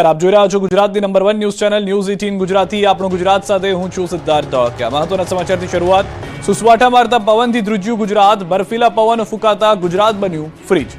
આપ જોઈ રહ્યા છો ગુજરાતની number 1 news channel news 18 Gujarati. આપણો ગુજરાત સાથે હું છું સિદ્ધાર્થ ધોળકિયા। મહત્વના સમાચારથી શરૂઆત। સુસવાટા મારતા પવનથી ધ્રુજ્યું ગુજરાત। બર્ફીલા પવન ફૂંકાતા ગુજરાત બન્યું ફ્રીજ।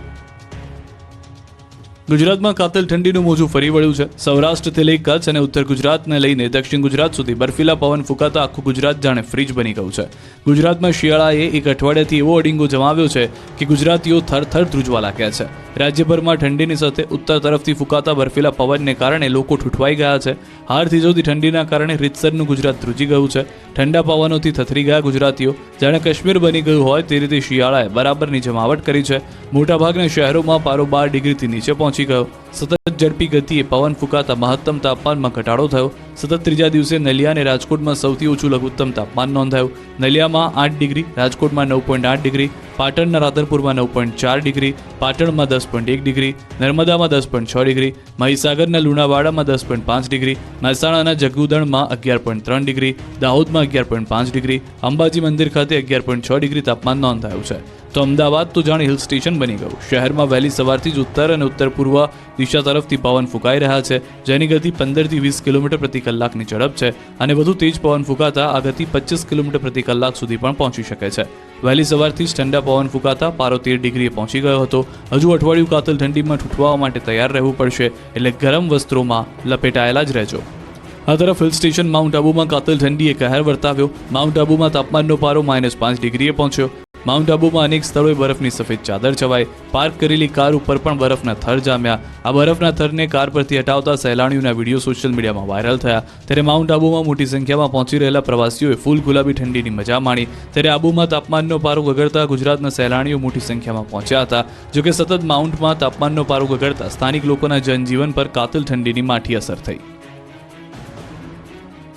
ગુજરાતમાં કાતિલ ઠંડીનું મોજું ફરી વળ્યું છે। સૌરાષ્ટ્રથી લઈ કચ્છ અને ઉત્તર ગુજરાતને લઈને દક્ષિણ ગુજરાત સુધી બર્ફીલા પવન ફૂંકાતા આખું ગુજરાત જાણે ફ્રીજ બની ગયું છે। ગુજરાતમાં શિયાળાએ એક અઠવાડિયાથી એવો અડીંગો જમાવ્યો છે કે ગુજરાતીઓ થરથર ધ્રુજવા લાગ્યા છે। રાજ્યભરમાં ઠંડીની સાથે ઉત્તર તરફથી ફૂંકાતા બર્ફીલા પવનને કારણે લોકો ઠૂંઠવાઈ ગયા છે। હાર થીજોતી ઠંડીના કારણે રીતસરનું ગુજરાત ધ્રુજી ગયું છે। ઠંડા પવનોથી થથરી ગયા ગુજરાતીઓ। જાણે કાશ્મીર બની ગયું હોય તે રીતે શિયાળાએ બરાબરની જમાવટ કરી છે। મોટાભાગના શહેરોમાં પારો 12 ડિગ્રીથી નીચે પહોંચી ગયો। સતત ઝડપી ગતિએ પવન ફૂંકાતા મહત્તમ તાપમાનમાં ઘટાડો થયો। સતત ત્રીજા દિવસે નલિયા અને રાજકોટમાં સૌથી ઓછું લઘુત્તમ તાપમાન નોંધાયું। નલિયામાં 8 ડિગ્રી, રાજકોટમાં 9.8 ડિગ્રી, પાટણના રાધનપુરમાં 9.4 ડિગ્રી, પાટણમાં 10.1 ડિગ્રી, નર્મદામાં 10.6 ડિગ્રી, મહીસાગરના લુણાવાડામાં 10.5 ડિગ્રી, મહેસાણાના જગુદણમાં 11.3 ડિગ્રી, દાહોદમાં 11.5 ડિગ્રી, અંબાજી મંદિર ખાતે 11.6 ડિગ્રી તાપમાન નોંધાયું છે। તો અમદાવાદ તો જાણે હિલ સ્ટેશન બની ગયું। શહેરમાં વહેલી સવારથી જ ઉત્તર અને ઉત્તર પૂર્વ દિશા તરફથી પવન ફૂંકાઈ રહ્યા છે, જેની ગતિ 15 થી 20 કિલોમીટર પ્રતિ કલાકની ઝડપ છે અને વધુ તેજ પવન ફૂંકાતા આ ગતિ 25 કિલોમીટર પ્રતિ કલાક સુધી પણ પહોંચી શકે છે। વહેલી સવારથી જ ઠંડા પવન ફૂંકાતા પારો 13 ડિગ્રીએ પહોંચી ગયો હતો। હજુ અઠવાડિયું કાતિલ ઠંડીમાં ઠૂંઠવા માટે તૈયાર રહેવું પડશે, એટલે ગરમ વસ્ત્રોમાં લપેટાયેલા જ રહેજો। આ તરફ હિલ સ્ટેશન માઉન્ટ આબુમાં કાતિલ ઠંડીએ કહેર વર્તાવ્યો। માઉન્ટ આબુમાં તાપમાનનો પારો -5 ડિગ્રીએ પહોંચ્યો। માઉન્ટ આબુમાં અનેક સ્થળોએ બરફની સફેદ ચાદર છવાઈ। પાર્ક કરેલી કાર ઉપર પણ બરફના થર જામ્યા। આ બરફના થરને કાર પરથી હટાવતા સહેલાણીઓના વિડીયો સોશિયલ મીડિયામાં વાયરલ થયા। ત્યારે માઉન્ટ આબુમાં મોટી સંખ્યામાં પહોંચી રહેલા પ્રવાસીઓએ ફૂલ ગુલાબી ઠંડીની મજા માણી। ત્યારે આબુમાં તાપમાનનો પારો ગગડતા ગુજરાતના સહેલાણીઓ મોટી સંખ્યામાં પહોંચ્યા હતા। જોકે સતત માઉન્ટમાં તાપમાનનો પારો ગગડતા સ્થાનિક લોકોના જનજીવન પર કાતિલ ઠંડીની માઠી અસર થઈ।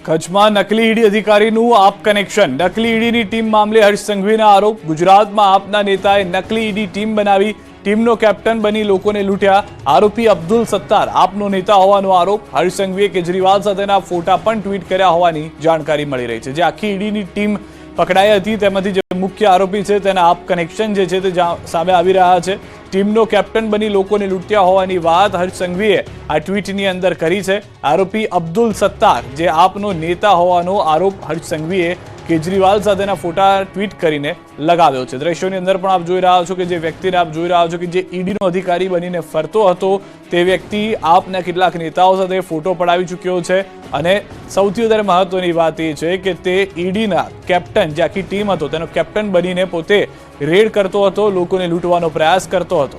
કચ્છમાં નકલી ઈડી અધિકારીનું આપ કનેક્શન। નકલી ઈડીની ટીમ મામલે હર્ષ સંઘવીના આરોપ। ગુજરાતમાં આપના નેતાએ નકલી ઈડી ટીમ બનાવી ટીમનો કેપ્ટન બની લોકોને લૂંટ્યા। આરોપી અબ્દુલ સત્તાર આપનો નેતા હોવાનો આરોપ। હર્ષ સંઘવીએ કેજરીવાલ સાથેના ફોટા પણ ટ્વીટ કર્યા હોવાની જાણકારી મળી રહી છે। જે આખી ઈડીની ટીમ પકડાઈ હતી તેમાંથી જે મુખ્ય આરોપી છે તેના આપ કનેક્શન જે છે તે સામે આવી રહ્યા છે। ટીમનો કેપ્ટન બની લોકોને લૂંટ્યા હોવાની વાત હર્ષ સંઘવીએ આ ટ્વીટની અંદર કરી છે। આરોપી અબ્દુલ સત્તાર જે આપનો નેતા હોવાનો આરોપ હર્ષ સંઘવીએ કેજરીવાલ સાથેના ફોટા ટ્વીટ કરીને લગાવ્યો છે। દ્રશ્યોની અંદર પણ આપ જોઈ રહ્યા છો કે જે વ્યક્તિને આપ જોઈ રહ્યા છો કે જે ઈડીનો અધિકારી બનીને ફરતો હતો તે વ્યક્તિ આપના કેટલાક નેતાઓ સાથે ફોટો પડાવી ચૂક્યો છે। અને સૌથી વધારે મહત્વની વાત એ છે કે તે ઈડીના કેપ્ટન જે આખી ટીમ હતો તેનો કેપ્ટન બનીને પોતે રેડ કરતો હતો, લોકોને લૂંટવાનો પ્રયાસ કરતો હતો।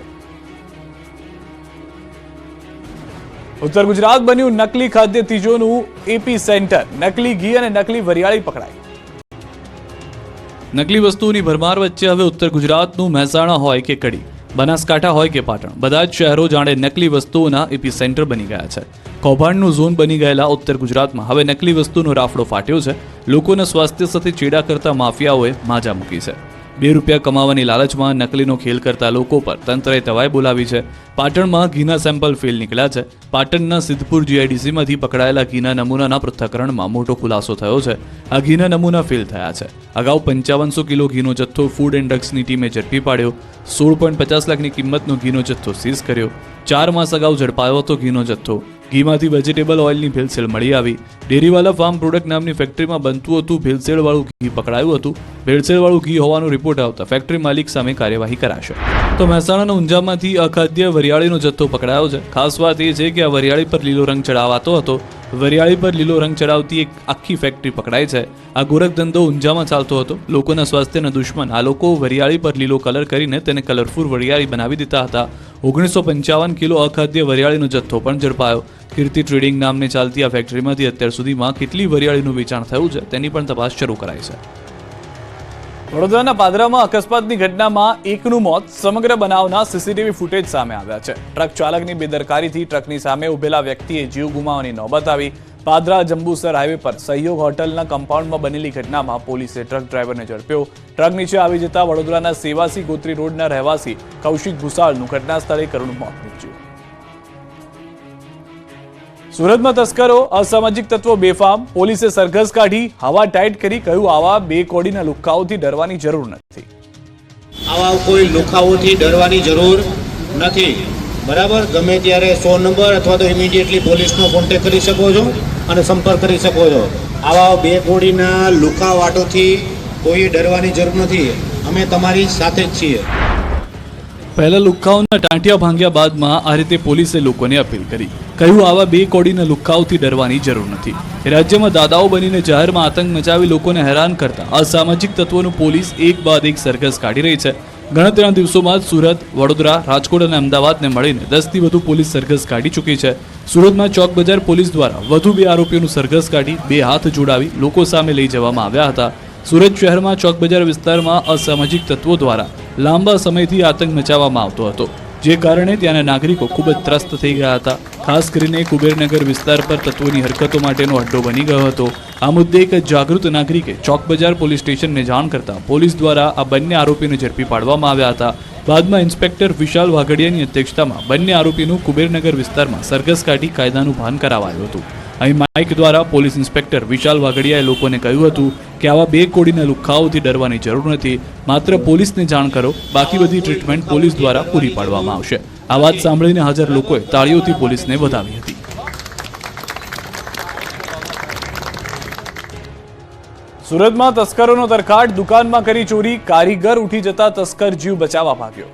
ઉત્તર ગુજરાત બન્યું નકલી ખાદ્ય ચીજોનું એપી સેન્ટર। નકલી ઘી અને નકલી વરિયાળી પકડાઈ। નકલી વસ્તુઓની ભરમાર વચ્ચે હવે ઉત્તર ગુજરાતનું મહેસાણા હોય કે કડી, બનાસકાંઠા હોય કે પાટણ, બધા જ શહેરો જાણે નકલી વસ્તુઓના એપી સેન્ટર બની ગયા છે। કૌભાંડનું ઝોન બની ગયેલા ઉત્તર ગુજરાતમાં હવે નકલી વસ્તુનો રાફડો ફાટ્યો છે। લોકોના સ્વાસ્થ્ય સાથે ચેડા કરતા માફિયાઓએ માજા મૂકી છે। 2 રૂપિયા કમાવાની લાલચમાં નકલીનો ખેલ કરતા લોકો પર તંત્રએ તવાઈ બોલાવી છે। પાટણમાં ઘીના સેમ્પલ ફેલ નીકળ્યા છે। પાટણના સિદ્ધપુર જીઆઈડીસીમાંથી પકડાયેલા ઘીના નમૂનાના પૃથ્થકરણમાં મોટો ખુલાસો થયો છે। આ ઘીના નમૂના ફેલ થયા છે। અગાઉ 5500 કિલો ઘીનો જથ્થો ફૂડ એન્ડ ડ્રગ્સની ટીમે ઝડપી પાડ્યો। 16.50 લાખની કિંમતનો ઘીનો જથ્થો સીઝ કર્યો। 4 માસ અગાઉ ઝડપાયો હતો ઘીનો જથ્થો। ઘીમાંથી વેજીટેબલ ઓઇલની ભેળસેળ મળી આવી। ડેરીવાલા ફાર્મ પ્રોડક્ટ નામની ફેક્ટરીમાં બનતું હતું ભેળસેળવાળું ઘી પકડાયું હતું। ભેળસેળવાળું ઘી હોવાનો રિપોર્ટ આવતા ફેક્ટરી માલિક સામે કાર્યવાહી કરાશે। તો મહેસાણાના ઊંઝામાંથી અખાદ્ય વરિયાળીનો જથ્થો પકડાયો છે। ખાસ વાત એ છે કે આ વરિયાળી પર લીલો રંગ ચડાવાતો હતો। વરિયાળી પર લીલો રંગ ચડાવતી એક આખી ફેક્ટરી પકડાઈ છે। આ ગોરખ ધંધો ઊંઝામાં ચાલતો હતો। લોકોના સ્વાસ્થ્યના દુશ્મન આ લોકો વરિયાળી પર લીલો કલર કરીને તેને કલરફુલ વરિયાળી બનાવી દેતા હતા। 1955 કિલો અખાદ્ય વરિયાળીનો જથ્થો પણ ઝડપાયો। કીર્તિ ટ્રેડિંગ નામને ચાલતી આ ફેક્ટરીમાંથી અત્યાર સુધીમાં કેટલી વરિયાળીનું વેચાણ થયું છે તેની પણ તપાસ શરૂ કરાઈ છે। વડોદરાના પાદરામાં અકસ્માતની ઘટનામાં એકનું મોત। સમગ્ર બનાવના સીસીટીવી ફૂટેજ સામે આવ્યા છે। ટ્રક ચાલકની બેદરકારીથી ટ્રકની સામે ઉભેલા વ્યક્તિએ જીવ ગુમાવવાની નોબત આવી। પાદરા જંબુસર હાઈવે પર સહયોગ હોટલના કમ્પાઉન્ડમાં બનેલી ઘટનામાં પોલીસે ટ્રક ડ્રાઈવરને ઝડપ્યો। ટ્રક નીચે આવી જતા વડોદરાના સેવાસી ગોત્રી રોડના રહેવાસી કૌશિક ભૂસાળનું ઘટના સ્થળે કરુણ મોત નીપજ્યું। સુરતમાં તસ્કરો અસામાજિક તત્વો બેફામ। પોલીસે સરઘસ કાઢી હવા ટાઈટ કરી કહ્યું આવા બે કોડીના લુખ્ખાઓથી ડરવાની જરૂર નથી। આવા કોઈ લુખ્ખાઓથી ડરવાની જરૂર નથી। બરાબર, ગમે ત્યારે 100 નંબર અથવા તો ઇમિડિયેટલી પોલીસનો કોન્ટેક્ટ કરી શકો છો અને સંપર્ક કરી શકો છો. આવા 2 કોડીના લુકાવાટોથી કોઈ ડરવાની જરૂર નથી. અમે તમારી સાથે જ છીએ. પહેલા લુખ્ખાઓના ટાંટિયા ભાંગ્યા બાદમાં આ રીતે પોલીસે લોકોને અપીલ કરી. કહ્યું, આવા 2 કોડીના લુખ્ખાઓથી ડરવાની જરૂર નથી. રાજ્યમાં દાદાઓ બનીને જાહેરમાં આતંક મચાવી લોકોને હેરાન કરતા અસામાજિક તત્વોનું પોલીસ એક બાદ એક સરઘસ કાઢી રહી છે. ગણતરીના દિવસોમાં સુરત, વડોદરા, રાજકોટ અને અમદાવાદને મળીને 10થી વધુ પોલીસ સરઘસ કાઢી ચૂકી છે. સુરતમાં ચોક બજાર પોલીસ દ્વારા વધુ 2 આરોપીઓનું સરઘસ કાઢી 2 હાથ જોડાવી લોકો સામે લઈ જવામાં આવ્યા હતા. સુરત શહેરમાં ચોક બજાર વિસ્તારમાં અસામાજિક તત્વો દ્વારા લાંબા સમયથી આતંક મચાવવામાં આવતો હતો, જે કારણે ત્યાંના નાગરિકો ખૂબ જ ત્રસ્ત થઈ ગયા હતા. ખાસ કરીને કુબેરનગર વિસ્તાર પર તત્વોની હરકતો માટેનો અડ્ડો બની ગયો હતો. આ મુદ્દે એક જાગૃત નાગરિકે ચોક બજાર પોલીસ સ્ટેશનને જાણ કરતા પોલીસ દ્વારા આ બંને આરોપીને ઝડપી પાડવામાં આવ્યા હતા. બાદમાં ઇન્સ્પેક્ટર વિશાલ વાઘડિયાની અધ્યક્ષતામાં બંને આરોપીનું કુબેરનગર વિસ્તારમાં સરઘસ કાઢી કાયદાનું ભાન કરાવાયું હતું. અહીં માઇક દ્વારા પોલીસ ઇન્સ્પેક્ટર વિશાલ વાઘડિયાએ લોકોને કહ્યું હતું કે આવા 2 કોડીના લુખ્ખાઓથી ડરવાની જરૂર નથી. માત્ર પોલીસને જાણ કરો, બાકી બધી ટ્રીટમેન્ટ પોલીસ દ્વારા પૂરી પાડવામાં આવશે. આ વાત સાંભળીને હાજર લોકોએ તાળીઓથી પોલીસને વધાવી હતી. સુરતમાં તસ્કરોનો તરખાટ, દુકાનમાં કરી ચોરી, કારીગર ઉઠી જતા તસ્કર જીવ બચાવવા ભાગ્યો.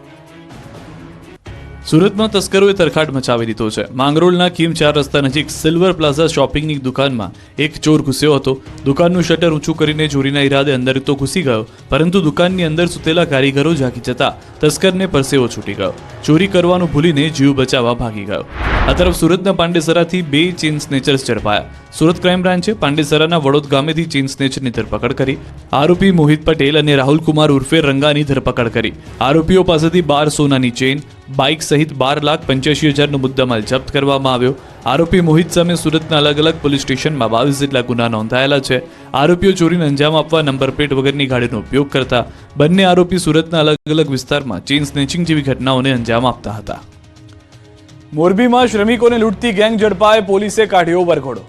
સુરતમાં તસ્કરોએ તરખાટ મચાવી દીધો છે. માંગરોળના કીમ 4 રસ્તા નજીક સિલ્વર પ્લાઝા શોપિંગની દુકાનમાં એક ચોર ઘૂસ્યો હતો. દુકાનનું શટર ઊંચું કરીને ચોરીના ઈરાદે અંદર તો ઘૂસી ગયો, પરંતુ દુકાનની અંદર સૂતેલા કારીગરો જાગી જતા તસ્કરને પરસેવો છૂટી ગયો. ચોરી કરવાનું ભૂલીને જીવ બચાવવા ભાગી ગયો. આ તરફ સુરતના પાંડેસરાથી 2 ચેઇન સ્નેચર્સ ઝડપાયા. સુરત ક્રાઇમ બ્રાન્ચે પાંડેસરાના વડોદ ગામેથી ચેઇન સ્નેચરની ધરપકડ કરી. આરોપી મોહિત પટેલ અને રાહુલ કુમાર ઉર્ફે રંગાની ધરપકડ કરી. આરોપીઓ પાસેથી 12 સોનાની ચેઇન, બાઇક સહિત 12,85,000નો મુદ્દામાલ જપ્ત કરવામાં આવ્યો. આરોપી મોહિત સામે સુરતના અલગ અલગ પોલીસ સ્ટેશનમાં 22 જેટલા ગુના નોંધાયેલા છે. આરોપીઓ ચોરીને અંજામ આપવા નંબર પ્લેટ વગરની ગાડીનો ઉપયોગ કરતા. બંને આરોપી સુરતના અલગ અલગ વિસ્તારમાં ચેઇન સ્નેચિંગ જેવી ઘટનાઓને અંજામ આપતા હતા. મોરબીમાં શ્રમિકોને લૂંટતી ગેંગ ઝડપાય, પોલીસે કાઢ્યો વરઘોડો.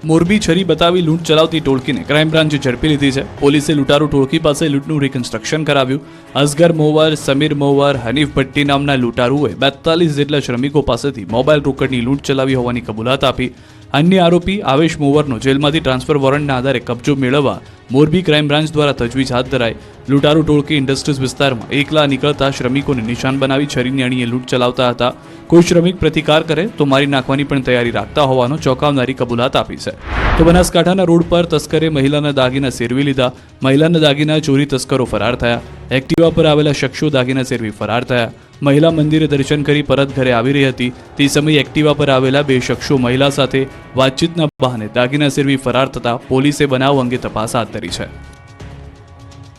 મોરબી છરી બતાવી લૂંટ ચલાવતી ટોળકીને ક્રાઇમ બ્રાન્ચે ઝડપી લીધી છે. પોલીસે લૂંટારૂ ટોળકી પાસે લૂંટનું રિકન્સ્ટ્રક્શન કરાવ્યું. અસગર મોવર, સમીર મોવર, હનીફ ભટ્ટી નામના લૂંટારૂએ 42 જેટલા શ્રમિકો પાસેથી મોબાઈલ રોકડની લૂંટ ચલાવી હોવાની કબૂલાત આપી. અન્ય આરોપી આવેશ મોવરનો જેલમાંથી ટ્રાન્સફર વોરંટના આધારે કબજો મેળવવા મોરબી ક્રાઇમ બ્રાન્ચ દ્વારા તજવીજ હાથ ધરાઈ. લૂંટારૂ ટોળકી ઇન્ડસ્ટ્રીઝ વિસ્તારમાં એકલા નીકળતા શ્રમિકોને નિશાન બનાવી છરીની અણીએ લૂંટ ચલાવતા હતા. કોઈ શ્રમિક પ્રતિકાર કરે તો મારી નાખવાની પણ તૈયારી રાખતા હોવાનો ચોંકાવનારી કબૂલાત આપી છે. તો બનાસકાંઠાના રોડ પર તસ્કરે મહિલાના દાગીના સેરવી લીધા. મહિલાના દાગીના ચોરી તસ્કરો ફરાર થયા. એક્ટિવા પર આવેલા શખ્સો દાગીના સેરવી ફરાર થયા. મહિલા મંદિરે દર્શન કરી પરત ઘરે આવી રહી હતી તે સમયે એક્ટિવા પર આવેલા 2 શખ્સો મહિલા સાથે વાતચીતના બહાને દાગીના સેરવી ફરાર થતા પોલીસે બનાવ અંગે તપાસ હાથ ધરી છે.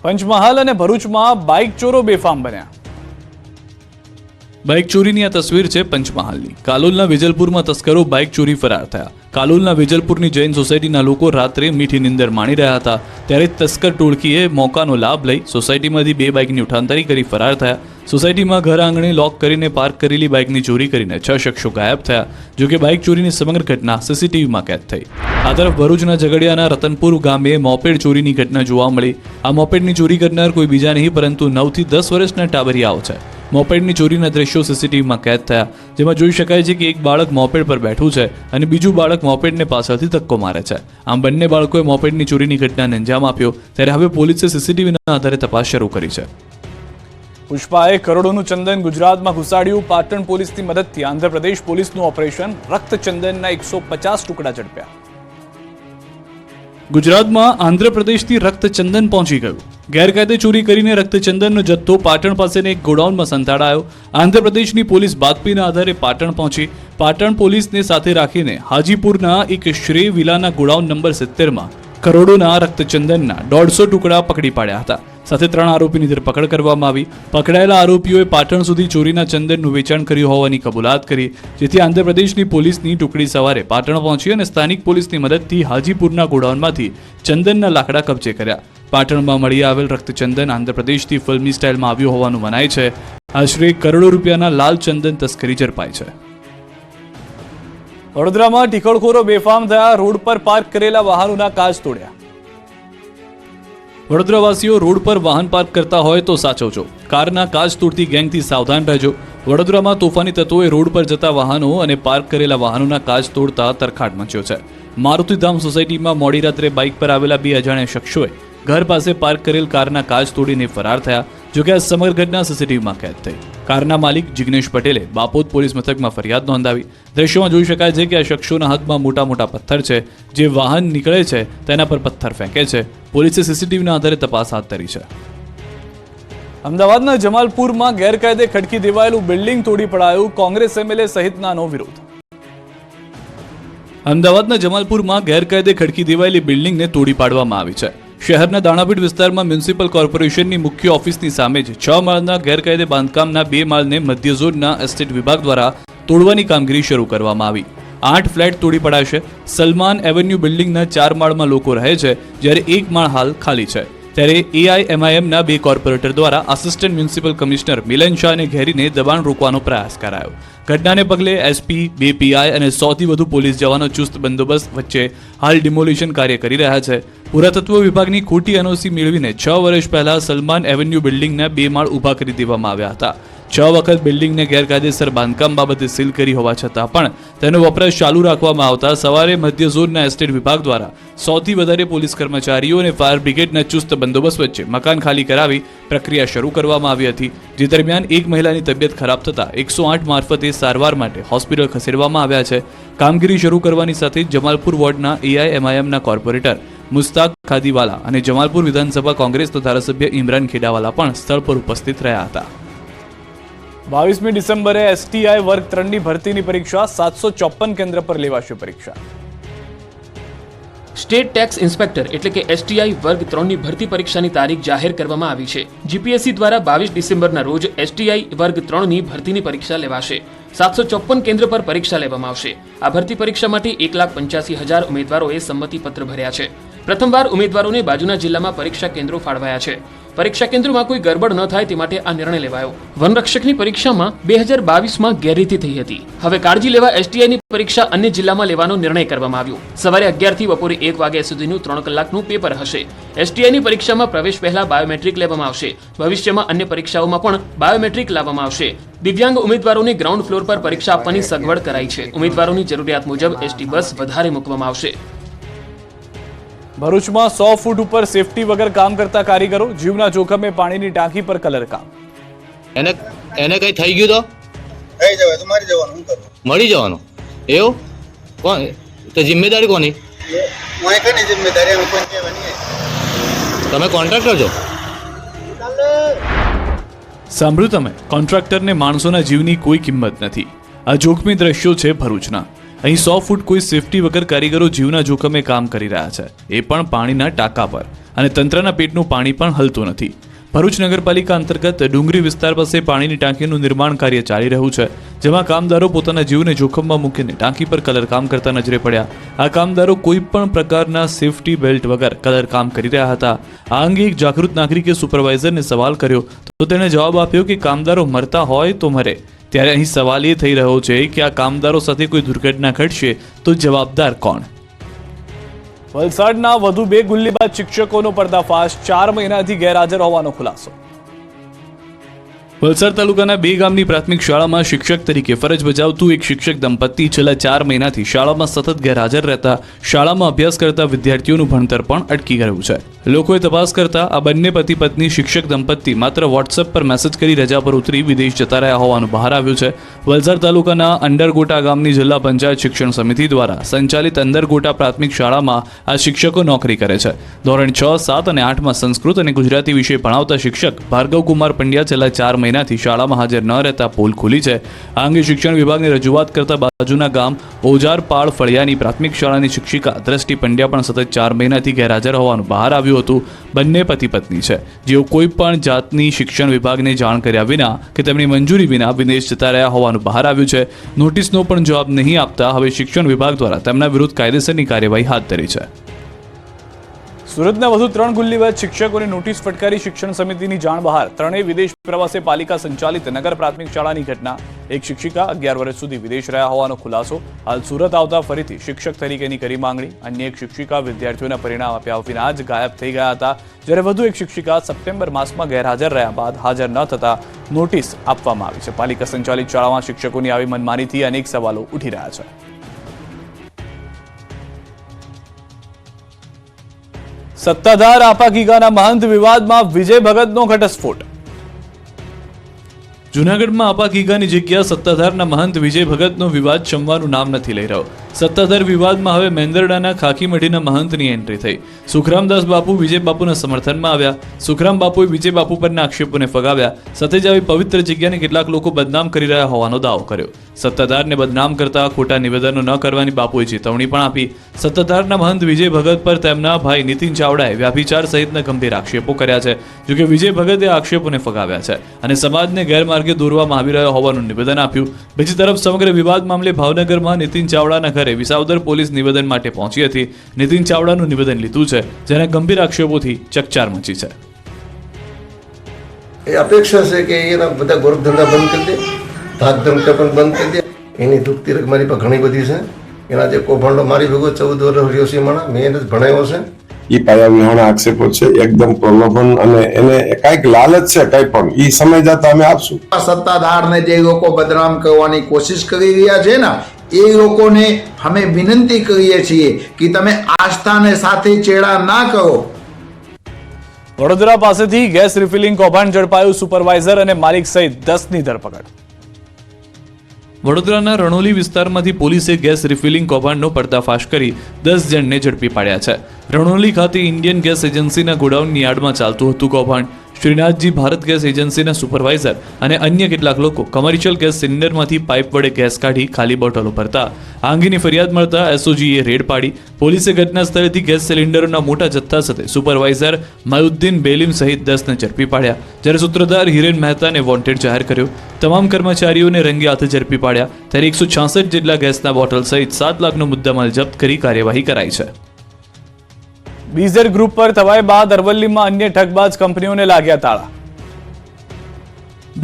પંચમહાલ અને ભરૂચમાં બાઇક ચોરો બેફામ બન્યા. બાઇક ચોરીની આ તસવીર છે પંચમહાલની. કાલોલના વેજલપુરમાં તસ્કરો બાઇક ચોરી ફરાર થયા. કાલોલના વેજલપુરની જૈન સોસાયટીના લોકો રાત્રે મીઠી નિંદર માણી રહ્યા હતા ત્યારે તસ્કર ટોળકીએ મોકાનો લાભ લઈ સોસાયટીમાંથી 2 બાઇકની ઉઠાંતરી કરી ફરાર થયા. સોસાયટીમાં ઘર આંગણે લોક કરીને પાર્ક કરેલી બાઇકની ચોરી કરીને 6 શખ્સો ગાયબ થયા. જોકે બાઇક ચોરીની સમગ્ર ઘટના સીસીટીવીમાં કેદ થઈ. આ તરફ ભરૂચના ઝઘડિયાના રતનપુર ગામે મોપેડ ચોરીની ઘટના જોવા મળી. આ મોપેડની ચોરી કરનાર કોઈ બીજા નહીં પરંતુ 9 થી 10 વર્ષના ટાબરિયાઓ છે. મોપેડની ચોરીના દ્રશ્યો સીસીટીવીમાં કેદ થયા, જેમાં જોઈ શકાય છે કે એક બાળક મોપેડ પર બેઠું છે અને બીજું બાળક મોપેડને પાછળથી ધક્કો મારે છે. આમ બંને બાળકોએ મોપેડની ચોરીની ઘટનાને અંજામ આપ્યો ત્યારે હવે પોલીસે સીસીટીવીના આધારે તપાસ શરૂ કરી છે. પુષ્પાએ કરોડોનું ચંદન ગુજરાતમાં ઘુસાડ્યું. પાટણ પોલીસની મદદથી આંધ્રપ્રદેશ પોલીસનું ઓપરેશન, રક્તચંદનના 150 ટુકડા ઝડપ્યા. ગુજરાતમાં આંધ્રપ્રદેશથી રક્તચંદન પહોંચી ગયું. ગેરકાયદે ચોરી કરીને રક્તચંદનનો જથ્થો પાટણ પાસેના એક ગોડાઉનમાં સંતાડાયો. આંધ્રપ્રદેશની પોલીસ બાતમીના આધારે પાટણ પહોંચી. પાટણ પોલીસને સાથે રાખીને હાજીપુરના એક શ્રેય વિલાના ગોડાઉન નંબર 70માં કરોડોના રક્તચંદનના 150 ટુકડા પકડી પાડ્યા હતા. સાથે 3 આરોપીની ધરપકડ કરવામાં આવી. પકડાયેલા આરોપીઓએ પાટણ સુધી ચોરીના ચંદનનું વેચાણ કર્યું હોવાની કબૂલાત કરી, જેથી આંધ્રપ્રદેશની પોલીસની ટુકડી સવારે પાટણ પહોંચી અને સ્થાનિક પોલીસની મદદથી હાજીપુરના ગોડાઉનમાંથી ચંદનના લાકડા કબજે કર્યા. પાટણમાં મળી આવેલ રક્તચંદન આંધ્રપ્રદેશથી ફિલ્મી સ્ટાઇલમાં આવ્યું હોવાનું મનાય છે. આશરે કરોડો રૂપિયાના લાલ ચંદન તસ્કરી ઝડપાઈ છે. વડોદરામાં ટીકળખોરો બેફામ થયા. રોડ પર પાર્ક કરેલા વાહનોના કાચ તોડ્યા. વડોદરાવાસીઓ રોડ પર વાહન પાર્ક કરતા હોય તો સાચવજો. કારના કાચ તોડતી ગેંગથી સાવધાન રહેજો. વડોદરામાં તોફાની તત્વોએ રોડ પર જતા વાહનો અને પાર્ક કરેલા વાહનોના કાચ તોડતા તરખાટ મચ્યો છે. મારુતિધામ સોસાયટીમાં મોડી રાત્રે બાઇક પર આવેલા બે અજાણ્યા શખ્સોએ ઘર પાસે પાર્ક કરેલ કારના કાચ તોડીને ફરાર થયા. જોકે આ સમગ્ર ઘટના સીસીટીવીમાં કેદ થઈ. કારના માલિક જિગ્નેશ પટેલે બાપોદ પોલીસ મથકમાં ફરિયાદ નોંધાવી. દ્રશ્યોમાં જોઈ શકાય છે કે આ શખ્સોના હાથમાં મોટા મોટા પથ્થર છે. જે વાહન નીકળે છે તેના પર પથ્થર ફેંકે છે. પોલીસે સીસીટીવીના આધારે તપાસ હાથ ધરી છે. અમદાવાદના જમાલપુરમાં ગેરકાયદે ખડકી દેવાયેલું બિલ્ડિંગ તોડી પડાયું. કોંગ્રેસ એમએલએ સહિતનાનો વિરોધ. અમદાવાદના જમાલપુરમાં ગેરકાયદે ખડકી દેવાયેલી બિલ્ડિંગને તોડી પાડવામાં આવી છે. શહેરના દાણાપીઠ વિસ્તારમાં મ્યુનિસિપલ કોર્પોરેશનની મુખ્ય ઓફિસની સામે જ 6 માળના ગેરકાયદે બાંધકામના 2 માળને મધ્ય ઝોનના એસ્ટેટ વિભાગ દ્વારા તોડવાની કામગીરી શરૂ કરવામાં આવી. 8 ફ્લેટ તોડી પડાશે. સલમાન એવન્યુ બિલ્ડિંગના 4 માળમાં લોકો રહે છે, જ્યારે 1 માળ હાલ ખાલી છે. ત્યારે એઆઈએમઆઈએમના 2 કોર્પોરેટર દ્વારા આસિસ્ટન્ટ મ્યુનિસિપલ કમિશનર મિલન શાહને ઘેરીને દબાણ રોકવાનો પ્રયાસ કરાયો. ઘટનાને પગલે એસપી, 2 પીઆઈ અને 100થી વધુ પોલીસ જવાનો ચુસ્ત બંદોબસ્ત વચ્ચે હાલ ડિમોલિશન કાર્ય કરી રહ્યા છે. પુરાતત્વ વિભાગની ખોટી એનઓસી મેળવીને 6 વર્ષ પહેલા સલમાન એવન્યુ બિલ્ડિંગના 2 માળ ઊભા કરી દેવામાં આવ્યા હતા. 6 વખત બિલ્ડિંગને ગેરકાયદેસર બાંધકામ બાબતે સીલ કરી હોવા છતાં પણ તેનો વપરાશ ચાલુ રાખવામાં આવતા સવારે મધ્ય ઝોનના એસ્ટેટ વિભાગ દ્વારા 100થી વધારે પોલીસ કર્મચારીઓ અને ફાયર બ્રિગેડના ચુસ્ત બંદોબસ્ત વચ્ચે મકાન ખાલી કરાવી પ્રક્રિયા શરૂ કરવામાં આવી હતી. જે દરમિયાન એક મહિલાની તબિયત ખરાબ થતાં 108 મારફતે સારવાર માટે હોસ્પિટલ ખસેડવામાં આવ્યા છે. કામગીરી શરૂ કરવાની સાથે જ જમાલપુર વોર્ડના એઆઈએમઆઈએમના કોર્પોરેટર મુસ્તાક ખાદીવાલા અને જમાલપુર વિધાનસભા કોંગ્રેસના ધારાસભ્ય ઇમરાન ખેડાવાલા પણ સ્થળ પર ઉપસ્થિત રહ્યા હતા. 22મી ડિસેમ્બરે એસટીઆઈ વર્ગ 3ની ભરતીની પરીક્ષા 754 કેન્દ્ર પર લેવાશે પરીક્ષા. સ્ટેટ ટેક્સ ઇન્સ્પેક્ટર એટલે કે એસટીઆઈ વર્ગ 3ની ભરતી પરીક્ષાની તારીખ જાહેર કરવામાં આવી છે. જીપીએસસી દ્વારા 22 ડિસેમ્બરના રોજ એસટીઆઈ વર્ગ 3ની ભરતીની પરીક્ષા લેવાશે. 754 કેન્દ્ર પર પરીક્ષા લેવામાં આવશે. આ ભરતી પરીક્ષા માટે 1,85,000 ઉમેદવારોએ સંમતિપત્ર ભર્યા છે. પ્રથમવાર ઉમેદવારોને બાજુના જિલ્લામાં પરીક્ષા કેન્દ્રો ફાળવાયા છે. પરીક્ષા કેન્દ્રોમાં કોઈ ગરબડ ન થાય તે માટે આ નિર્ણય લેવાયો. વનરક્ષકની પરીક્ષામાં 2022માં ગેરરીતિ થઈ હતી. હવે કાળજી લેવા એસટીઆઈની પરીક્ષા અન્ય જિલ્લામાં લેવાનો નિર્ણય કરવામાં આવ્યો. સવારે 11 થી બપોરે 1 વાગ્યા સુધીનું 3 કલાકનું પેપર હશે. એસટીઆઈની પરીક્ષામાં પ્રવેશ પહેલા બાયોમેટ્રિક લેવામાં આવશે. ભવિષ્યમાં અન્ય પરીક્ષાઓમાં પણ બાયોમેટ્રિક લાવવામાં આવશે. દિવ્યાંગ ઉમેદવારોને ગ્રાઉન્ડ ફ્લોર પર પરીક્ષા આપવાની સગવડ કરાઈ છે. ઉમેદવારોની જરૂરિયાત મુજબ એસટી બસ વધારે મૂકવામાં આવશે. ભરૂચમાં 100 ફૂટ ઉપર સેફટી વગર કામ કરતા કારીગરો જીવના જોખમે પાણીની ટાંકી પર કલર કામ. એને કઈ થઈ ગયું તો થઈ જવાય તો મરી જવાનું. હું કરું મળી જવાનું એવું કોણ તો જિમ્મેદારી કોની? હું કઈ જિમ્મેદારી અમે કોઈ કહેવાની. તમે કોન્ટ્રાક્ટર છો? સાંભળ્યું તમે? કોન્ટ્રાક્ટરને માણસોના જીવની કોઈ કિંમત નથી. આ જોખમી દ્રશ્યો છે ભરૂચના. અહીં 100 ફૂટ કોઈ સેફટી વગર કારીગરો જીવના જોખમે કામ કરી રહ્યા છે, એ પણ પાણીના ટાંકા પર. અને તંત્રના પેટનું પાણી પણ હલતું નથી. ભરૂચ નગરપાલિકા અંતર્ગત ડુંગરી વિસ્તાર પાસે પાણીની ટાંકીનું નિર્માણ કાર્ય ચાલી રહ્યું છે, જેમાં કામદારો પોતાના જીવને જોખમમાં મૂકીને ટાંકી પર કલર કામ કરતા નજરે પડ્યા. આ કામદારો કોઈ પણ પ્રકારના સેફટી બેલ્ટ વગર કલર કામ કરી રહ્યા હતા. આ અંગે એક જાગૃત નાગરિકે સુપરવાઇઝરને સવાલ કર્યો તો તેણે જવાબ આપ્યો કે કામદારો મરતા હોય તો મરે. ત્યારે અહીં સવાલ એ થઈ રહ્યો છે કે આ કામદારો સાથે કોઈ દુર્ઘટના ઘટશે તો જવાબદાર કોણ? વલસાડના વધુ 2 ગુલ્લીબાજ શિક્ષકોનો પર્દાફાશ. 4 મહિનાથી ગેરહાજર હોવાનો ખુલાસો. વલસાડ તાલુકાના 2 ગામની પ્રાથમિક શાળામાં શિક્ષક તરીકે ફરજ બજાવતું એક શિક્ષક દંપતી છેલ્લા 4 મહિનાથી શાળામાં સતત ગેરહાજર રહેતા શાળામાં અભ્યાસ કરતા વિદ્યાર્થીઓનું ભણતર પણ અટકી ગયું છે. લોકોએ તપાસ કરતા આ બંને પતિ પત્ની શિક્ષક દંપતી માત્ર વોટ્સએપ પર મેસેજ કરી રજા પર ઉતરી વિદેશ જતા રહ્યા હોવાનું બહાર આવ્યું છે. વલસાડ તાલુકાના અંડરગોટા ગામની જિલ્લા પંચાયત શિક્ષણ સમિતિ દ્વારા સંચાલિત અંદરગોટા પ્રાથમિક શાળામાં આ શિક્ષકો નોકરી કરે છે. ધોરણ 6, 7 અને 8માં સંસ્કૃત અને ગુજરાતી વિષય ભણાવતા શિક્ષક ભાર્ગવકુમાર પંડ્યા છેલ્લા 4 મહિનાથી શાળામાં હાજર ન રહેતા પોલ ખુલી છે. આ અંગે શિક્ષણ વિભાગને રજૂઆત કરતા બાજુના ગામ ઓજારપાળ ફળિયાની પ્રાથમિક શાળાની શિક્ષિકા દ્રષ્ટિ પંડ્યા પણ સતત 4 મહિનાથી ગેરહાજર હોવાનું બહાર આવ્યું હતું. બંને પતિ પત્ની છે, જેઓ કોઈ પણ જાતની શિક્ષણ વિભાગને જાણ કર્યા વિના કે તેમની મંજૂરી વિના વિદેશ જતા રહ્યા હોવાનું બહાર આવ્યું છે. નોટિસનો પણ જવાબ નહીં આપતા હવે શિક્ષણ વિભાગ દ્વારા તેમના વિરુદ્ધ કાયદેસરની કાર્યવાહી હાથ ધરી છે. સુરતના વધુ 3 ગુલ્લીબાજ શિક્ષકોને નોટિસ ફટકારી શિક્ષણ સમિતિની જાણ બહાર. ત્રણેય વિદેશ પ્રવાસે પાલિકા સંચાલિત નગર પ્રાથમિક શાળાની ઘટના. એક શિક્ષિકા 11 વર્ષ સુધી વિદેશ રહ્યા હોવાનો ખુલાસો. હાલ સુરત આવતા ફરીથી શિક્ષક તરીકેની કરી માંગણી. અન્ય એક શિક્ષિકા વિદ્યાર્થીઓના પરિણામ આપ્યા વિના જ ગાયબ થઈ ગયા હતા, જ્યારે વધુ એક શિક્ષિકા સપ્ટેમ્બર માસમાં ગેરહાજર રહ્યા બાદ હાજર ન થતા નોટિસ આપવામાં આવી છે. પાલિકા સંચાલિત શાળામાં શિક્ષકોની આવી મનમાનીથી અનેક સવાલો ઉઠી રહ્યા છે. સત્તાધાર આપાગીગાના મહંત વિવાદમાં વિજય ભગતનો ઘટસ્ફોટ. જૂનાગઢમાં આપાગીગાની જગ્યા સત્તાધારના મહંત વિજય ભગતનો વિવાદ શમવાનું નામ નથી લઈ રહ્યો. સત્તાધાર વિવાદમાં હવે મેંદરડાના ખાકીમઢીના મહંતની એન્ટ્રી થઈ. સુખરામદાસ બાપુ વિજય બાપુના સમર્થનમાં આવ્યા. સુખરામ બાપુએ વિજય બાપુ પરના આક્ષેપોને ફગાવ્યા. સાથે જ આવી પવિત્ર જગ્યાને કેટલાક લોકો બદનામ કરી રહ્યા હોવાનો દાવો કર્યો. સત્તાધારને બદનામ કરતા ખોટા નિવેદનો ન કરવાની બાપુએ ચેતવણી પણ આપી. સત્તાધારના મહંત વિજય ભગત પર તેમના ભાઈ નીતિન ચાવડાએ વ્યાભિચાર સહિતના ગંભીર આક્ષેપો કર્યા છે. જોકે વિજય ભગતે આક્ષેપોને ફગાવ્યા છે અને સમાજને ગેરમાર્ગે દોરવામાં આવી રહ્યો હોવાનું નિવેદન આપ્યું. બીજી તરફ સમગ્ર વિવાદ મામલે ભાવનગરમાં નીતિન ચાવડાના ઘરે વિસાવદર પોલીસ નિવેદન માટે પહોંચી હતી. નીતિન ચાવડાનું નિવેદન લીધું છે, જેના ગંભીર આક્ષેપોથી ચકચાર મચી છે. એ અપેક્ષા છે કે એના બધા ગોરખ ધંધા બંધ કરી દે, ધાક ધમકા પણ બંધ કરી દે. એની દુઃખ તિરક મારી પર ઘણી બધી છે. એના જે કૌભાંડો મારી ભેગો 14 વર્ષ રહ્યો છે માણા, મેં એને જ ભણાવ્યો છે. એ પાયા વિહોણા આક્ષેપો છે, એકદમ પ્રલોભન, અને એને કઈક લાલચ છે, કઈ પણ એ સમય જતા અમે આપશું. સત્તાધારને જે લોકો બદનામ કરવાની કોશિશ કરી રહ્યા છે ને, એ લોકોને અમે વિનંતી કરીએ છીએ કે તમે આસ્થાને સાથે ચેડા ના કરો. વડોદરા પાસેથી ગેસ રિફિલિંગ કૌભાંડ ઝડપાયું. સુપરવાઇઝર અને માલિક સહિત 10ની ધરપકડ. વડોદરાના રણોલી વિસ્તારમાંથી પોલીસે ગેસ રિફિલિંગ કૌભાંડનો પર્દાફાશ કરી 10 જણને ઝડપી પાડ્યા છે. રણોલી ખાતે ઇન્ડિયન ગેસ એજન્સીના ગોડાઉનની યાર્ડમાં ચાલતું હતું કૌભાંડ. શ્રીનાથજી ભારત ગેસ એજન્સીના સુપરવાઇઝર અને અન્ય કેટલાક લોકો કમર્શિયલ ગેસ સિલિન્ડરમાંથી પાઇપ વડે ગેસ કાઢી ખાલી બોટલો ભરતા. આ અંગેની ફરિયાદ મળતા એસઓજીએ રેડ પાડી. પોલીસે ઘટના સ્થળેથી ગેસ સિલિન્ડરોના મોટા જથ્થા સાથે સુપરવાઇઝર માયુદ્દીન બેલીમ સહિત 10ને ઝડપી પાડ્યા, જ્યારે સૂત્રધાર હિરેન મહેતાને વોન્ટેડ જાહેર કર્યો. તમામ કર્મચારીઓને રંગે હાથે ઝડપી પાડ્યા. ત્યારે 166 જેટલા ગેસના બોટલ સહિત 7 લાખનો મુદ્દામાલ જપ્ત કરી કાર્યવાહી કરાઈ છે. બીઝેડ ગ્રુપ પર તવાઈ બાદ અરવલ્લીમાં અન્ય ઠગબાજ કંપનીઓને લાગ્યા તાળા.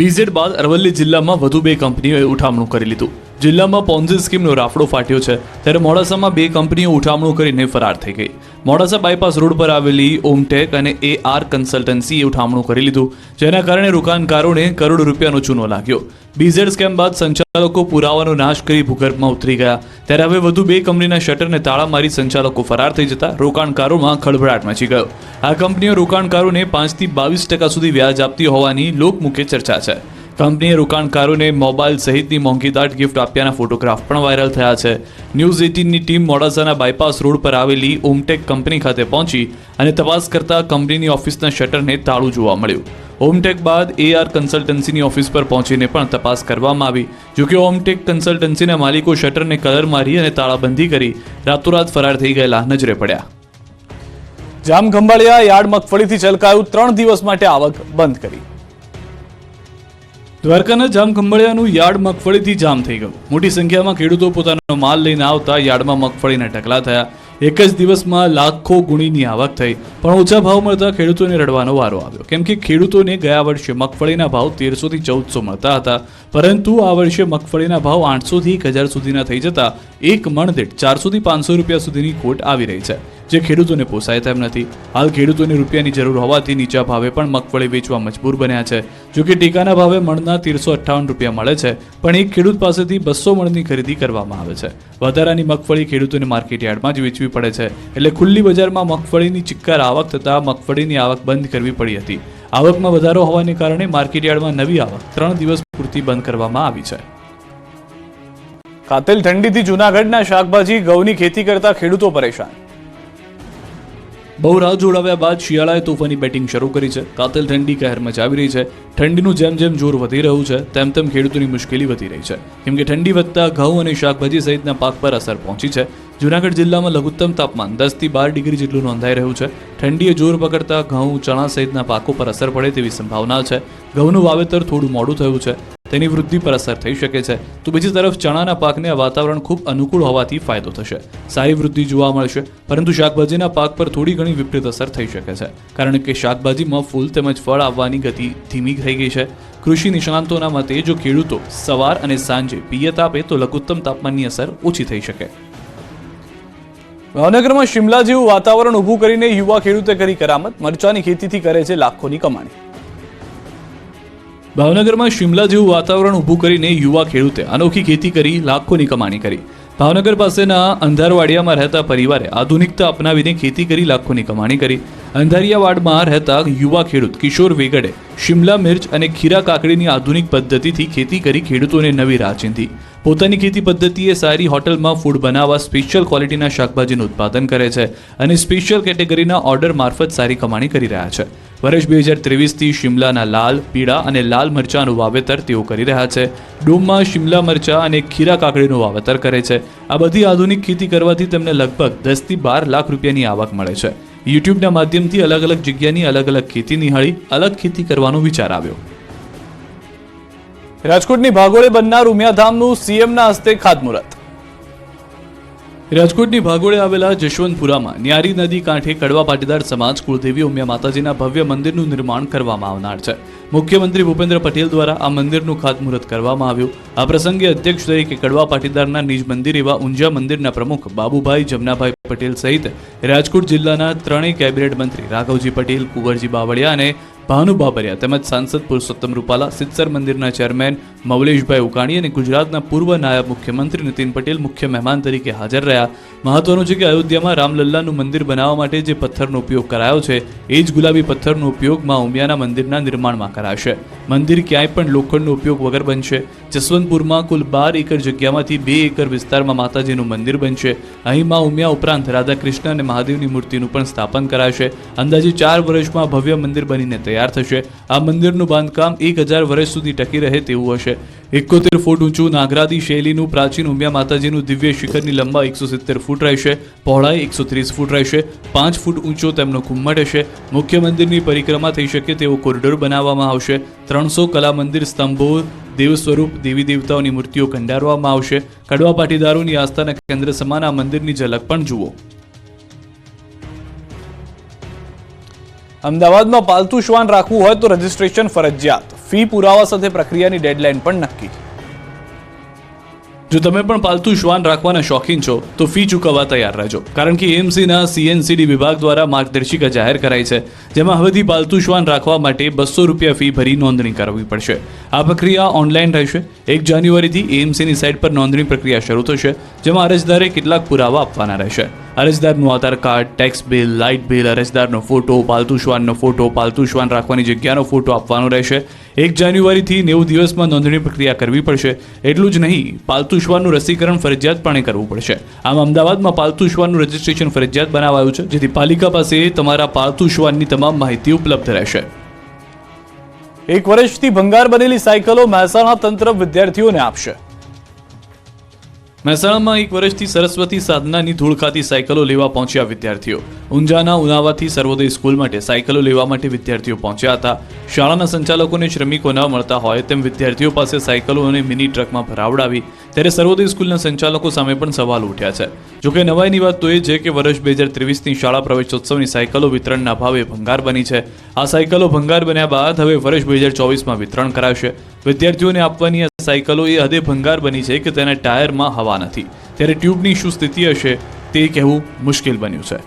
બીઝેડ બાદ અરવલ્લી જિલ્લામાં વધુ 2 કંપનીઓએ ઉઠામણું કરી લીધું. જિલ્લામાં પોન્ઝી સ્કીમનો રાફડો ફાટ્યો છે, ત્યારે મોડાસામાં 2 કંપનીઓ ઉઠામણું કરીને ફરાર થઈ ગઈ. મોડાસા બાયપાસ રોડ પર આવેલી ઓમટેક અને AR કન્સલ્ટન્સીએ ઉઠામણું કરી લીધું, જેના કારણે રોકાણકારોને કરોડો રૂપિયાનો ચૂનો લાગ્યો. બીઝેડ સ્કેમ બાદ સંચાલકો પુરાવાનો નાશ કરી ભૂગર્ભમાં ઉતરી ગયા. ત્યારે હવે વધુ 2 કંપનીના શટરને તાળા મારી સંચાલકો ફરાર થઈ જતા રોકાણકારોમાં ખળભળાટ મચી ગયો. આ કંપનીઓ રોકાણકારોને 5 થી 22% સુધી વ્યાજ આપતી હોવાની લોકમુખે ચર્ચા છે. કંપનીએ રોકાણકારોને મોબાઈલ સહિતની મોંઘીદાટ ગિફ્ટ આપ્યાના ફોટોગ્રાફ પણ વાયરલ થયા છે. ન્યૂઝ 18ની ટીમ મોડાસાના બાયપાસ રોડ પર આવેલી ઓમટેક કંપની ખાતે પહોંચી અને તપાસ કરતા કંપનીની ઓફિસના શટરને તાળું જોવા મળ્યું. ઓમટેક બાદ AR કન્સલ્ટન્સીની ઓફિસ પર પહોંચીને પણ તપાસ કરવામાં આવી. જોકે ઓમટેક કન્સલ્ટન્સીના માલિકો શટરને કલર મારી અને તાળાબંધી કરી રાતોરાત ફરાર થઈ ગયેલા નજરે પડ્યા. જામખંભાળિયા યાર્ડ મગફળીથી છલકાયું. 3 દિવસ માટે આવક બંધ કરી. દ્વારકાના જામખંભાળિયાનું યાર્ડ મગફળીથી જામ થઈ ગયું. મોટી સંખ્યામાં ખેડૂતો પોતાનો માલ લઈને આવતા યાર્ડમાં મગફળીના ઢગલા થયા. એક જ દિવસમાં લાખો ગુણીની આવક થઈ, પણ ઓછા ભાવ મળતા ખેડૂતોને રડવાનો વારો આવ્યો. કેમ કે ખેડૂતોને ગયા વર્ષે મગફળીના ભાવ 1300 થી 1400 મળતા હતા, પરંતુ આ વર્ષે મગફળીના ભાવ 800 થી 1000 સુધીના થઈ જતા એક મણ દીઠ 400 થી 500 રૂપિયા સુધીની ખોટ આવી રહી છે, જે ખેડૂતોને પોસાય તેમ નથી. હાલ ખેડૂતોને રૂપિયાની જરૂર હોવાથી નીચા ભાવે પણ મગફળી વેચવા મજબૂર બન્યા છે. જોકે ટેકાના ભાવે મણના 1358 રૂપિયા મળે છે, પણ એક ખેડૂત પાસેથી 200 મણની ખરીદી કરવામાં આવે છે. વધારાની મગફળી ખેડૂતોને માર્કેટ યાર્ડમાં જ વેચવી પડે છે, એટલે ખુલ્લી બજારમાં મગફળીની ચિક્કાર આવક થતાં મગફળીની આવક બંધ કરવી પડી હતી. આવકમાં વધારો હોવાને કારણે માર્કેટ યાર્ડમાં નવી આવક 3 દિવસ પૂરતી બંધ કરવામાં આવી છે. કાતિલ ઠંડીથી જૂનાગઢના શાકભાજી ઘઉંની ખેતી કરતા ખેડૂતો પરેશાન. બહુ રાહ જોડાવ્યા બાદ શિયાળાએ તોફાની બેટિંગ શરૂ કરી છે. કાતિલ ઠંડી કહેર મચાવી રહી છે. ઠંડીનું જેમ જેમ જોર વધી રહ્યું છે, તેમ તેમ ખેડૂતોની મુશ્કેલી વધી રહી છે, કેમ કે ઠંડી વધતા ઘઉં અને શાકભાજી સહિતના પાક પર અસર પહોંચી છે. જૂનાગઢ જિલ્લામાં લઘુત્તમ તાપમાન 10 થી 12 ડિગ્રી જેટલું નોંધાઈ રહ્યું છે. ઠંડીએ જોર પકડતા ઘઉં, ચણા સહિતના પાકો પર અસર પડે તેવી સંભાવના છે. ઘઉંનું વાવેતર થોડું મોડું થયું છે, તેની વૃદ્ધિ પર અસર થઈ શકે છે. તો બીજી તરફ ચણાના પાકને આ વાતાવરણ ખૂબ અનુકૂળ હોવાથી ફાયદો થશે, સારી વૃદ્ધિ જોવા મળશે. પરંતુ શાકભાજીના પાક પર થોડી ઘણી વિપરીત અસર થઈ શકે છે, કારણ કે શાકભાજીમાં ફૂલ તેમજ ફળ આવવાની ગતિ ધીમી થઈ ગઈ છે. કૃષિ નિષ્ણાંતોના મતે જો ખેડૂતો સવાર અને સાંજે પિયત આપે તો લઘુત્તમ તાપમાનની અસર ઓછી થઈ શકે. ભાવનગરમાં શિમલા જેવું વાતાવરણ ઊભું કરીને યુવા ખેડૂતે કરી કરામત. મરચાની ખેતીથી કરે છે લાખોની કમાણી. ભાવનગરમાં શિમલા જેવું વાતાવરણ ઊભું કરીને યુવા ખેડૂતે અનોખી ખેતી કરી લાખોની કમાણી કરી. ભાવનગર પાસેના અંધારવાડિયામાં રહેતા પરિવારે આધુનિકતા અપનાવીને ખેતી કરી લાખોની કમાણી કરી. અંધારિયાવાડમાં રહેતા યુવા ખેડૂત કિશોર વેગડે શિમલા મિર્ચ અને ખીરા કાકડીની આધુનિક પદ્ધતિથી ખેતી કરી ખેડૂતોને નવી રાહ ચીંધી. પોતાની ખેતી પદ્ધતિએ સારી હોટલમાં ફૂડ બનાવવા સ્પેશિયલ ક્વોલિટીના શાકભાજીનું ઉત્પાદન કરે છે અને સ્પેશિયલ કેટેગરીના ઓર્ડર મારફત સારી કમાણી કરી રહ્યા છે. વર્ષ 2023થી શિમલાના લાલ, પીળા અને લાલ મરચાનું વાવેતર તેઓ કરી રહ્યા છે. ડોમમાં શિમલા મરચા અને ખીરા કાકડીનું વાવેતર કરે છે. આ બધી આધુનિક ખેતી કરવાથી તેમને લગભગ 10 થી 12 લાખ રૂપિયાની આવક મળે છે. યુટ્યુબના માધ્યમથી અલગ અલગ જગ્યાની અલગ અલગ ખેતી નિહાળી અલગ ખેતી કરવાનો વિચાર આવ્યો. રાજકોટની ભાગોળે બનનાર ઉમિયાધામનું સીએમના હસ્તે ખાતમુહૂર્ત. રાજકોટની ભાગોળે આવેલા જશવંતપુરામાં ન્યારી નદી કાંઠે કડવા પાટીદાર સમાજ કુળદેવી ઉમિયા માતાજીના ભવ્ય મંદિરનું નિર્માણ કરવામાં આવનાર છે. મુખ્યમંત્રી ભૂપેન્દ્ર પટેલ દ્વારા આ મંદિરનું ખાતમુહૂર્ત કરવામાં આવ્યું. આ પ્રસંગે અધ્યક્ષ તરીકે કડવા પાટીદારના નિજ મંદિર એવા ઊંઝા મંદિરના પ્રમુખ બાબુભાઈ જમનાભાઈ પટેલ સહિત રાજકોટ જિલ્લાના ત્રણેય કેબિનેટ મંત્રી રાઘવજી પટેલ, કુંવરજી બાવળિયા અને ભાનુ બાબરિયા તેમજ સાંસદ પુરુષોત્તમ રૂપાલા, સિત્સર મંદિરના ચેરમેન મવલેશભાઈ ઉકાણી અને ગુજરાતના પૂર્વ નાયબ મુખ્યમંત્રી નીતિન પટેલ મુખ્ય મહેમાન તરીકે હાજર રહ્યા. મહત્વનું છે કે અયોધ્યામાં રામલલ્લાનું મંદિર બનાવવા માટે જે પથ્થરનો ઉપયોગ કરાયો છે એ જ ગુલાબી પથ્થરનો ઉપયોગ માં ઉમિયાના મંદિરના નિર્માણમાં કરાશે. મંદિર ક્યાંય પણ લોખંડનો ઉપયોગ વગર બનશે. જસવંતપુરમાં કુલ 12 એકર જગ્યામાંથી 2 એકર વિસ્તારમાં માતાજીનું મંદિર બનશે. અહીં માં ઉમિયા ઉપરાંત રાધાકૃષ્ણ અને મહાદેવની મૂર્તિનું પણ સ્થાપન કરાશે. અંદાજે 4 વર્ષમાં ભવ્ય મંદિર બનીને તૈયાર થશે. આ મંદિરનું બાંધકામ 1000 વર્ષ સુધી ટકી રહે તેવું હશે. 71 ફૂટ ઊંચું નાગરાદી શૈલીનું પ્રાચીન ઉમિયા માતાજીનું દિવ્ય શિખરની લંબાઈ 170 ફૂટ રહેશે, પહોળાઈ 130 ફૂટ રહેશે. 5 ફૂટ ઊંચો તેમનો ઘુમ્મટ હશે. મુખ્ય મંદિરની પરિક્રમા થઈ શકે તેવો કોરિડોર બનાવવામાં આવશે. 300 કલા મંદિર સ્તંભો, દેવ સ્વરૂપ, દેવી દેવતાઓની મૂર્તિઓ કંડારવામાં આવશે. કડવા પાટીદારોની આસ્થાના કેન્દ્ર સમાન આ મંદિરની ઝલક પણ જુઓ. અમદાવાદમાં પાલતુ શ્વાન રાખવું હોય તો રજીસ્ટ્રેશન ફરજિયાત. ફી પુરાવા સાથે પ્રક્રિયાની ડેડલાઇન પણ નક્કી. જો તમે પણ પાલતુ શ્વાન રાખવાના શોખીન છો તો ફી ચૂકવવા તૈયાર રહેજો, કારણ કે એએમસીના CNCD વિભાગ દ્વારા માર્ગદર્શિકા જાહેર કરાઈ છે, જેમાં હવેથી પાલતુ શ્વાન રાખવા માટે 200 રૂપિયા ફી ભરી નોંધણી કરાવવી પડશે. આ પ્રક્રિયા ઓનલાઈન રહેશે. 1 જાન્યુઆરીથી એએમસીની સાઇટ પર નોંધણી પ્રક્રિયા શરૂ થશે, જેમાં અરજદારે કેટલાક પુરાવા આપવાના રહેશે. અરજદારનું Aadhaar card, tax bill, light bill, અરજદારનો ફોટો, પાલતુ શ્વાનનો ફોટો, પાલતુ શ્વાન રાખવાની જગ્યાનો ફોટો આપવાનો રહેશે. 1 જાન્યુઆરીથી 90 દિવસમાં નોંધણી પ્રક્રિયા કરવી પડશે. એટલું જ નહીં, પાલતુ શ્વાનનું રસીકરણ ફરજિયાતપણે કરવું પડશે. આમ અમદાવાદમાં પાલતુ શ્વાનનું રજીસ્ટ્રેશન ફરજિયાત બનાવાયું છે, જેથી પાલિકા પાસે તમારા પાલતુ શ્વાનની તમામ માહિતી ઉપલબ્ધ રહેશે. 1 વર્ષથી ભંગાર બનેલી સાયકલો મહેસાણા તંત્ર વિદ્યાર્થીઓને આપશે. મહેસાણામાં 1 વર્ષથી સરસ્વતી સાધનાની ધૂળ ખાતી સાયકલો લેવા પહોંચ્યા વિદ્યાર્થીઓ. ઊંઝાના ઉનાવાથી સર્વોદય સ્કૂલ માટે સાયકલો લેવા માટે વિદ્યાર્થીઓ પહોંચ્યા હતા. શાળાના સંચાલકોને શ્રમિકો ન મળતા હોય તેમ વિદ્યાર્થીઓ પાસે સાયકલો અને મિની ટ્રકમાં ભરાવડાવી. ત્યારે સર્વોદય સ્કૂલના સંચાલકો સામે પણ સવાલ ઉઠ્યા છે. જોકે નવાઈની વાત તો એ છે કે વર્ષ 2023ની શાળા પ્રવેશોત્સવની સાયકલો વિતરણના ભાવે ભંગાર બની છે. આ સાયકલો ભંગાર બન્યા બાદ હવે વર્ષ 2024માં વિતરણ કરાશે. વિદ્યાર્થીઓને આપવાની આ સાયકલો એ હદે ભંગાર બની છે કે તેના ટાયરમાં હવા નથી. ત્યારે ટ્યુબની શું સ્થિતિ હશે તે કહેવું મુશ્કેલ બન્યું છે.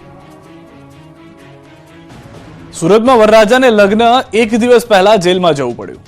સુરતમાં વરરાજાને લગ્ન 1 દિવસ પહેલા જેલમાં જવું પડ્યું.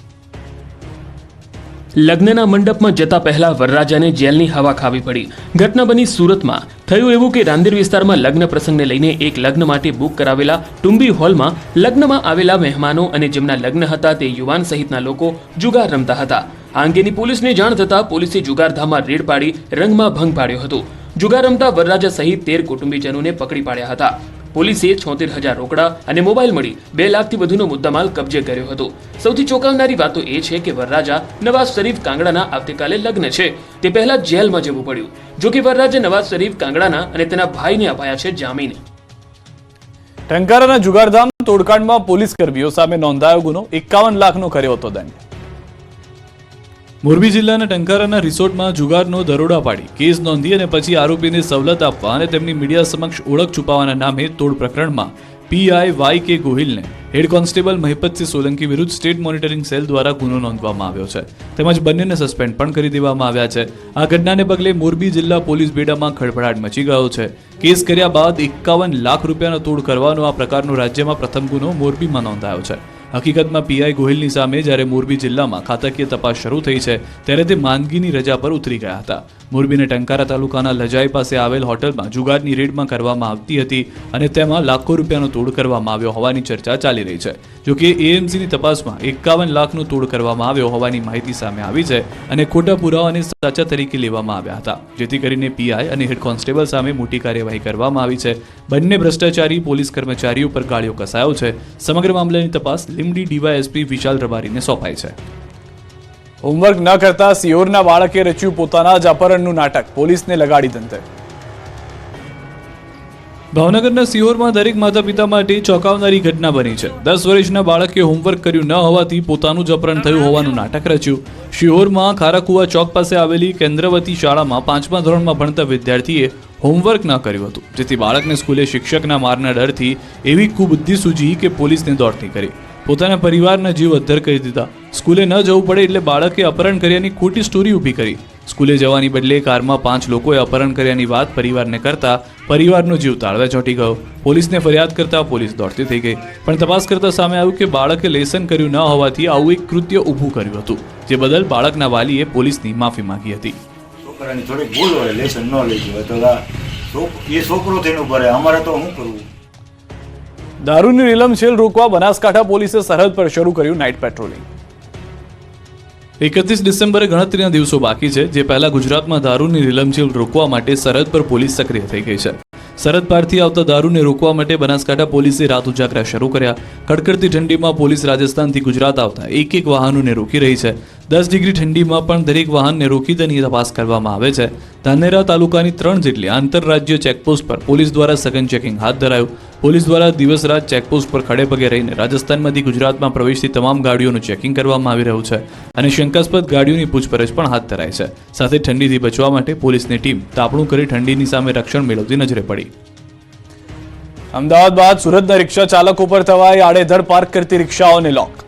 લગ્નના મંડપમાં જતા પહેલા વરરાજાને જેલની હવા ખાવી પડી. ઘટના બની સુરતમાં. થયું એવું કે રાંદેર વિસ્તારમાં લગ્ન પ્રસંગને લઈને એક લગ્ન માટે બુક કરાવેલા ટુંબી હોલમાં લગ્નમાં આવેલા મહેમાનો અને જેમના લગ્ન હતા તે યુવાન સહિતના લોકો જુગાર રમતા હતા. આ અંગેની પોલીસને જાણ થતાં પોલીસે જુગારધામમાં રેડ પાડી રંગમાં ભંગ પાડ્યો હતો. જુગાર રમતા વરરાજા સહિત 13 કુટુંબીજનોને પકડી પાડ્યા હતા. પોલીસે 76,000 રોકડા અને મોબાઈલ મળી 2 લાખથી વધુનો મુદ્દામાલ કબજે કર્યો હતો. સૌથી ચોંકાવનારી વાતો એ છે કે વરરાજા નવાઝ શરીફ કાંગડાના આવતીકાલે લગ્ન છે, તે પહેલા જેલમાં જવું પડ્યું. જોકે વરરાજા નવાઝ શરીફ કાંગડાના અને તેના ભાઈને અપાયા છે જામીન. ટંકારાના જુગારધામ તોડકાંડમાં પોલીસ કર્મીઓ સામે નોંધાયો ગુનો. 51 લાખનો કર્યો હતો દંડ. મોરબી જિલ્લાના ટંકારાના રિસોર્ટમાં જુગારનો દરોડા પાડી કેસ નોંધી અને પછી આરોપીને સવલત આપવા અને તેમની મીડિયા સમક્ષ ઓળખ છુપાવવાના નામે તોડ પ્રકરણમાં પીઆઈ વાય કે ગોહિલને હેડ કોન્સ્ટેબલ મહિપતસિંહ સોલંકી વિરુદ્ધ સ્ટેટ મોનિટરિંગ સેલ દ્વારા ગુનો નોંધવામાં આવ્યો છે તેમજ બંનેને સસ્પેન્ડ પણ કરી દેવામાં આવ્યા છે. આ ઘટનાને પગલે મોરબી જિલ્લા પોલીસ બેડામાં ખળભળાટ મચી ગયો છે. કેસ કર્યા બાદ 51 લાખ રૂપિયાનો તોડ કરવાનો આ પ્રકારનો રાજ્યમાં પ્રથમ ગુનો મોરબીમાં નોંધાયો છે. હકીકતમાં પીઆઈ ગોહિલની સામે જ્યારે મોરબી જિલ્લામાં ખાતાકીય તપાસ શરૂ થઈ છે ત્યારે તે માંદગીની રજા પર ઉતરી ગયા હતા. મોરબીના ટંકારા તાલુકાના લજાઈ પાસે આવેલ હોટલમાં જુગારની રેડમાં કરવામાં આવતી હતી અને તેમાં લાખો રૂપિયાનો તોડ કરવામાં આવ્યો હોવાની ચર્ચા ચાલી રહી છે. જોકે એએમસીની તપાસમાં 51 લાખનો તોડ કરવામાં આવ્યો હોવાની માહિતી સામે આવી છે અને ખોટા પુરાવાને સાચા તરીકે લેવામાં આવ્યા હતા, જેથી કરીને પીઆઈ અને હેડ કોન્સ્ટેબલ સામે મોટી કાર્યવાહી કરવામાં આવી છે. બંને ભ્રષ્ટાચારી પોલીસ કર્મચારીઓ પર ગાળિયો કસાયો છે. સમગ્ર મામલાની તપાસ લીમડી ડીવાયએસપી વિશાલ રબારીને સોંપાઈ છે. હોમવર્ક ન કરતા સિયોરના બાળકે રચ્યું પોતાના જ અપહરણનું નાટક, પોલીસને લગાડી તંતે. ભાવનગરના સિહોરમાં દરેક માતા પિતા માટે ચોંકાવનારી ઘટના બની છે. 10 વર્ષના બાળકે હોમવર્ક કર્યું ન હોવાથી પોતાનું જ અપહરણ થયું હોવાનું નાટક રચ્યું. શિહોરમાં ખારાકુવા ચોક પાસે આવેલી કેન્દ્રવતી શાળામાં 5મા ધોરણમાં ભણતા વિદ્યાર્થીએ હોમવર્ક ન કર્યું હતું, જેથી બાળકને સ્કૂલે શિક્ષકના મારના ડરથી એવી કુબુદ્ધિ સૂજી કે પોલીસને દોડતી કરી. પોતાના પરિવારના જીવ અદ્ધર કરી દીધા. સ્કૂલે ન જવું પડે એટલે બાળકે અપહરણ કર્યાની ખોટી સ્ટોરી ઊભી કરી. સ્કૂલે જવાની બદલે કારમાં 5 લોકોએ અપહરણ કર્યાની વાત પરિવારને કરતા પરિવારનો જીવ તાળવે ચોંટી ગયો. પોલીસને ફરિયાદ કરતા પોલીસ દોડતી થઈ ગઈ, પણ તપાસ કરતા સામે આવ્યું કે બાળકે લેસન કર્યું ન હોવાથી આવું એક કૃત્ય ઊભું કર્યું હતું, જે બદલ બાળકના વાલીએ પોલીસની માફી માંગી હતી. છોકરાની થોડી ભૂલ હોય, લેસન ન લીધું હોય તો એ છોકરો થઈને ઉભા રહે, અમારે તો શું કરવું. દારૂની રીલમછેલ રોકવા બનાસકાંઠા પોલીસે સરહદ પર શરૂ કર્યું નાઇટ પેટ્રોલિંગ. 31 ડિસેમ્બરે ગણતરીના દિવસો બાકી છે, જે પહેલા ગુજરાતમાં દારૂની રીલમછેલ રોકવા માટે સરહદ પર પોલીસ સક્રિય થઈ ગઈ છે. સરહદ પારથી આવતા દારૂને રોકવા માટે બનાસકાંઠા પોલીસે રાત ઉજાગરા શરૂ કર્યા. કડકડતી ઠંડીમાં પોલીસ રાજસ્થાનથી ગુજરાત આવતા એક વાહનોને રોકી રહી છે. 10 ડિગ્રી ઠંડીમાં પણ દરેક વાહનને રોકી તેની તપાસ કરવામાં આવે છે. ધાનેરા તાલુકાની 3 જેટલી આંતરરાજ્ય ચેકપોસ્ટ પર પોલીસ દ્વારા સઘન ચેકિંગ હાથ ધરાયું. પોલીસ દ્વારા દિવસ રાત ચેકપોસ્ટ પર ખડે પગે રહીને રાજસ્થાનમાંથી ગુજરાતમાં પ્રવેશતી તમામ ગાડીઓનું ચેકિંગ કરવામાં આવી રહ્યું છે અને શંકાસ્પદ ગાડીઓની પૂછપરછ પણ હાથ ધરાય છે. સાથે ઠંડીથી બચવા માટે પોલીસની ટીમ તાપણું કરી ઠંડીની સામે રક્ષણ મેળવતી નજરે પડી. અમદાવાદ બાદ સુરતના રિક્ષા ચાલકો પર થવાય આડેધડ પાર્ક કરતી રિક્ષાઓને લોક.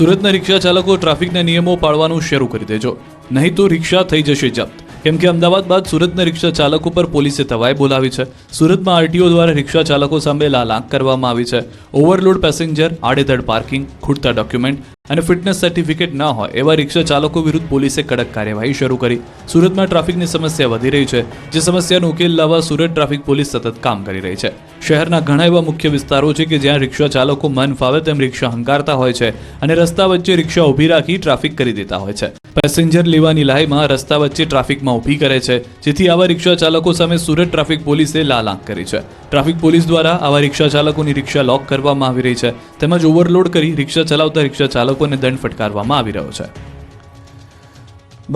સુરતના રિક્ષા ચાલકો ટ્રાફિકના નિયમો પાળવાનું શરૂ કરી દેજો, નહીં તો રિક્ષા થઈ જશે જપ્ત. કેમ કે અમદાવાદ બાદ સુરતના રિક્ષા ચાલકો પર પોલીસે તવાઈ બોલાવી છે. સુરતમાં આરટીઓ દ્વારા રિક્ષા ચાલકો સામે લાલાંક કરવામાં આવી છે. ઓવરલોડ પેસેન્જર, આડેધડ પાર્કિંગ, ખૂટતા ડોક્યુમેન્ટ અને ફિટનેસ સર્ટિફિકેટ ન હોય એવા રિક્ષા ચાલકો વિરુદ્ધ પોલીસે કડક કાર્યવાહી શરૂ કરી. સુરતમાં ટ્રાફિકની સમસ્યા વધી રહી છે, જે સમસ્યાનો ઉકેલ લાવવા સુરત ટ્રાફિક પોલીસ સતત કામ કરી રહી છે. શહેરના ઘણા એવા મુખ્ય વિસ્તારો છે કે જ્યાં રિક્ષા ચાલકો મન ફાવે તેમ રિક્ષા હંકારતા હોય છે અને રસ્તા વચ્ચે રિક્ષા ઊભી રાખી ટ્રાફિક કરી દેતા હોય છે. પેસેન્જર લેવાની લાઈમાં રસ્તા વચ્ચે ટ્રાફિકમાં ઊભી કરે છે, જેથી આવા રિક્ષા ચાલકો સામે સુરત ટ્રાફિક પોલીસે લાલાંક કરી છે. ટ્રાફિક પોલીસ દ્વારા આવા રિક્ષા ચાલકોની રિક્ષા લોક કરવામાં આવી રહી છે, તેમજ ઓવરલોડ કરી રિક્ષા ચલાવતા રિક્ષા ચાલકોને દંડ ફટકારવામાં આવી રહ્યો છે.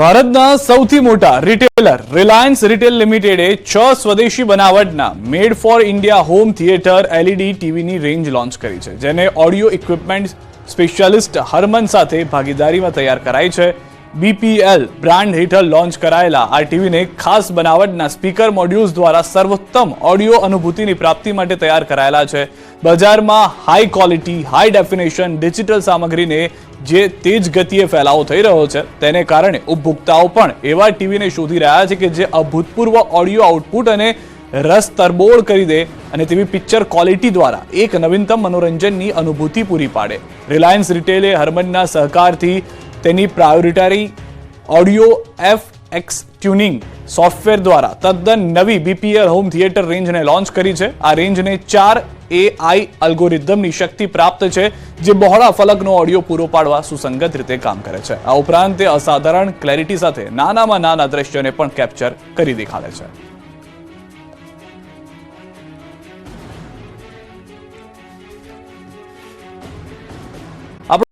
ભારતના સૌથી મોટા રિટેલર રિલાયન્સ રિટેલ લિમિટેડે 6 સ્વદેશી બનાવટના made for India home theatre LED ટીવીની રેન્જ લોન્ચ કરી છે, જેને ઓડિયો ઇક્વિપમેન્ટ સ્પેશિયાલિસ્ટ હરમન સાથે ભાગીદારીમાં તૈયાર કરાઈ છે. બીપીએલ બ્રાન્ડ હેઠળ લોન્ચ કરાયેલા આ ટીવીને ખાસ બનાવટના સ્પીકર મોડ્યુલ્સ દ્વારા સર્વોત્તમ ઓડિયો અનુભૂતિની પ્રાપ્તિ માટે તૈયાર કરાયેલા છે. બજારમાં high quality, high definition digital સામગ્રીને જે તેજ ગતિએ ફેલાવો થઈ રહ્યો છે, તેને કારણે ઉપભોક્તાઓ પણ એવા ટીવીને શોધી રહ્યા છે કે જે અભૂતપૂર્વ ઓડિયો આઉટપુટ અને રસ તરબોળ કરી દે અને તેવી પિક્ચર ક્વોલિટી દ્વારા એક નવીનતમ મનોરંજનની અનુભૂતિ પૂરી પાડે. રિલાયન્સ રિટેલે હરમનના સહકારથી તેની પ્રાયોરિટરી ઓડિયો FX ટ્યુનિંગ સોફ્ટવેર દ્વારા તદ્દન નવી બીપીએલ હોમ થિયેટર રેન્જને લોન્ચ કરી છે. આ રેન્જને 4 AI અલ્ગોરિધમની શક્તિ પ્રાપ્ત છે, જે બહોળા ફલકનો ઓડિયો પૂરો પાડવા સુસંગત રીતે કામ કરે છે. આ ઉપરાંત તે અસાધારણ ક્લેરિટી સાથે નાનામાં નાના દ્રશ્યોને પણ કેપ્ચર કરી દેખાડે છે.